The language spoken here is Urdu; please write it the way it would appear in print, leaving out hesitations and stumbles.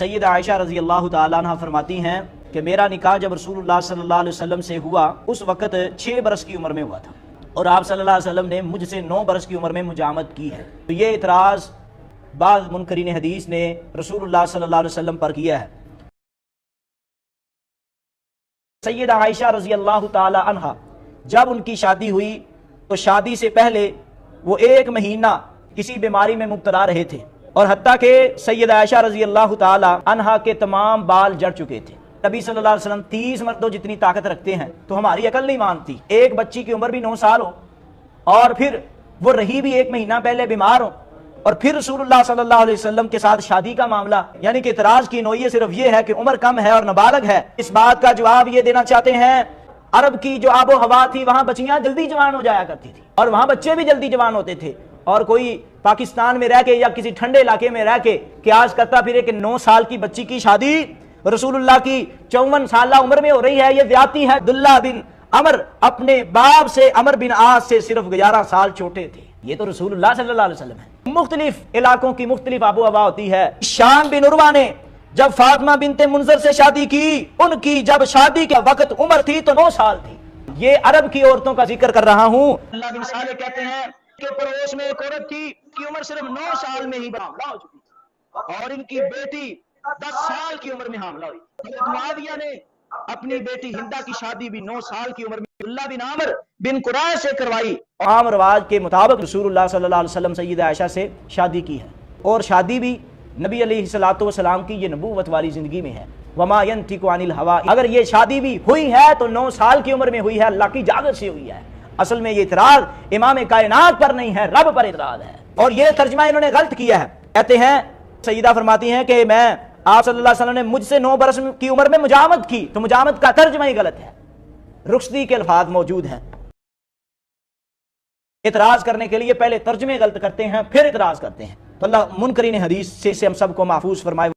سیدہ عائشہ رضی اللہ تعالیٰ عنہ فرماتی ہیں کہ میرا نکاح جب رسول اللہ صلی اللہ علیہ وسلم سے ہوا اس وقت 6 برس کی عمر میں ہوا تھا، اور آپ صلی اللہ علیہ وسلم نے مجھ سے 9 برس کی عمر میں مجامت کی ہے۔ تو یہ اعتراض بعض منکرین حدیث نے رسول اللہ صلی اللہ علیہ وسلم پر کیا ہے۔ سیدہ عائشہ رضی اللہ تعالی عنہ جب ان کی شادی ہوئی تو شادی سے پہلے وہ 1 مہینہ کسی بیماری میں مبتلا رہے تھے، اور حتیٰ کہ سیدہ عائشہ رضی اللہ تعالی عنہ کے تمام بال جڑ چکے تھے۔ نبی صلی اللہ علیہ وسلم 30 مردوں جتنی طاقت رکھتے ہیں تو ہماری عقل نہیں مانتی، ایک بچی کی عمر بھی 9 سال ہو اور پھر وہ رہی بھی 1 مہینہ پہلے بیمار ہو، اور پھر رسول اللہ صلی اللہ علیہ وسلم کے ساتھ شادی کا معاملہ، یعنی کہ اعتراض کی نوعیت صرف یہ ہے کہ عمر کم ہے اور نابالغ ہے۔ اس بات کا جواب یہ دینا چاہتے ہیں، عرب کی جو آب و ہوا تھی وہاں بچیاں جلدی جوان ہو جایا کرتی تھی اور وہاں بچے بھی جلدی جوان ہوتے تھے، اور کوئی پاکستان میں رہ کے یا کسی ٹھنڈے علاقے میں رہ کے قیاس کرتا پھرے کہ 9 سال کی بچی کی شادی رسول اللہ کی 54 سالہ عمر میں ہو رہی ہے، یہ زیادتی ہے۔ عبداللہ بن عمر اپنے باپ سے عمر بن عاص سے صرف 11 سال چھوٹے تھے، یہ تو رسول اللہ صلی اللہ علیہ وسلم ہے۔ مختلف علاقوں کی مختلف آب و ہوا ہوتی ہے۔ شان بن عروہ نے جب فاطمہ بنت منذر سے شادی کی، ان کی جب شادی کے وقت عمر تھی تو 9 سال تھی۔ یہ عرب کی عورتوں کا ذکر کر رہا ہوں۔ اللہ بن صالح کہتے ہیں کہ پڑوس میں ایک عورت تھی کی عمر صرف 9 سال میں ہی حاملہ ہو چکی تھی، اور ان کی بیٹی 10 سال کی عمر میں حاملہ ہوئی۔ حضرت معاویہ نے اپنی بیٹی ہندہ کی شادی بھی 9 سال کی عمر میں عبداللہ بن عامر بن قرہ سے کروائی۔ عام رواج کے مطابق رسول اللہ صلی اللہ علیہ وسلم سیدہ عائشہ سے شادی کی ہے، اور شادی بھی نبی علیہ الصلوۃ والسلام کی یہ نبوت والی زندگی میں ہے۔ وما ينطق عن الهوى، اگر یہ شادی بھی ہوئی ہے تو 9 سال کی عمر میں ہوئی ہے، اللہ کی اجازت سے ہوئی ہے۔ اصل میں یہ اعتراض امام کائنات پر نہیں ہے، رب پر اعتراض ہے، اور یہ ترجمہ انہوں نے غلط کیا ہے۔ کہتے ہیں، سیدہ فرماتی ہیں کہ میں آپ صلی اللہ علیہ وسلم نے مجھ سے 9 برس کی عمر میں مجامت کی، تو مجامت کا ترجمہ ہی غلط ہے، رخصتی کے الفاظ موجود ہیں۔ اعتراض کرنے کے لیے پہلے ترجمے غلط کرتے ہیں پھر اعتراض کرتے ہیں، تو اللہ منکرین حدیث سے ہم سب کو محفوظ فرمائے۔